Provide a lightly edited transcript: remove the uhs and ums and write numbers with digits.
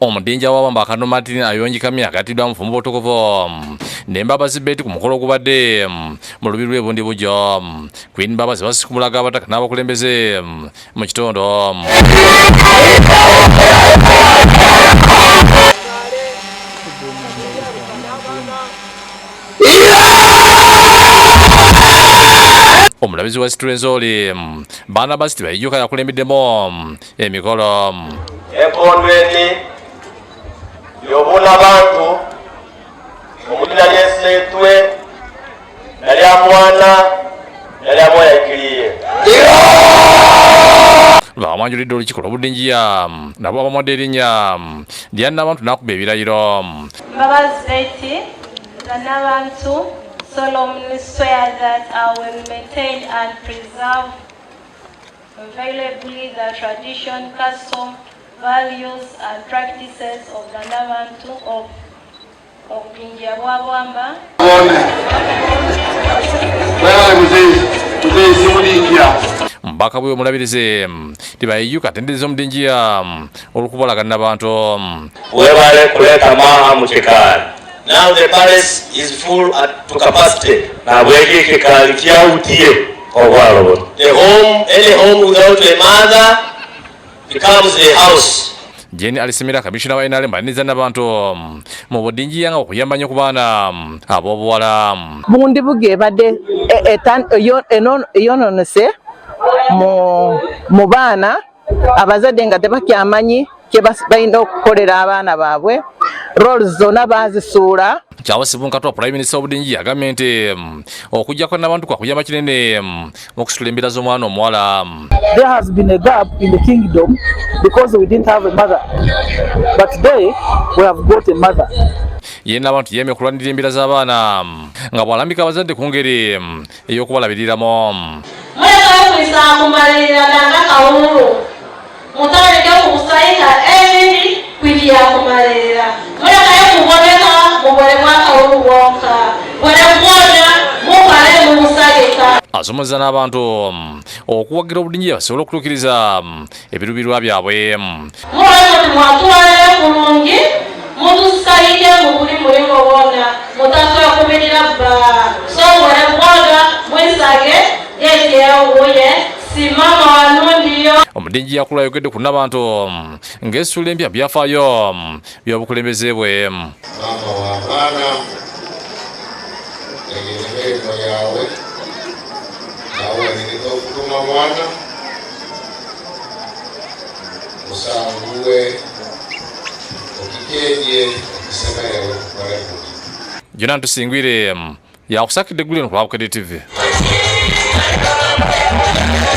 Omudingya wa Bwamba Col Martin Kamya akatiddwa mu fumbo obutukuvu ne Mbabazi Betty ku mukolo gubadde mu Lubiri lw'e Bundibugyo. Queen Mbabazi basikumulaga abataka n'abakulembeze mu kitundu. Omulabizi wa Situlenzoli baana basiti bayijuka yakulembeddemu emikolo. Enkondweni y'obuna bantu omulina lyesetwe nalya mwana nalya mwoyakiriye bamanjulidde olukiiko lw'obudingya nabo abamadde erinnya lya Nabantu n'akuba ebirayiro. Mbabazi Betty Nabantu solemnly swear that I will maintain and preserve inviolably the tradition, custom, values and practices of the Nabantu of Bwamba. Mbaka bwe omulabirize tibayijuka atendereza omudingya olw'okubalaga Nabantu. Webale kuleta maha mu kikaali. Now the palace is full to capacity. Na bwege kikaali kyawutiye obwalo. The home, any home without a mother becomes a house. Jeni alisemera kamishina wa NRM baliniza Nabantu mu budingya nga okuyamba nnyo ku baana ab'obuwala. Bundibugyo ebadde eyononese mu baana abazadde nga tebakyamanyi kye balina okukolera abaana baabwe. Roles zonna bazisuula. Kyawasibu Nkatwa Prime Minister w'obudingya agambye nti okujjako Nabantu kwa kuyamba kinene mu kusitula embeera z'omwana omuwala. There has been a gap in the kingdom because we didn't have a mother, but today we have got a mother. Ye Nabantu yemye okulwanirira embeera z'abaana nga bw'alambika abazadde ku ngeri ey'okubalabiriramu. Mulekayo kulisaa kumalirira nanga kawulu mutandike kukusayika ebiri kwigira kumalirira. Mulekayo kuboneka mubole mwakawulu bwonka bwene kubona mukale mumusayika. Asomozza n'abantu okuwagira obudingya basobole okutuukiriza ebiruubirwa byabwe. Muleke timwatwalire kulungi mutusayike mu buli mulimu bwonna mutasobola kubirira bba so bwene kubona mwisage yekyewuye simama wanundiyo. Omudingya yakula ayogedde ku Nabantu ng'essuula empya byafaayo by'obukulembeze bwe. Mama wa mwana emirimo yawe nawe nirina okutuma mwana musanguwe okikendye okisema yawe kukola kuki Jona ntusingwire yakusakidde gulino ku Bukedde TV.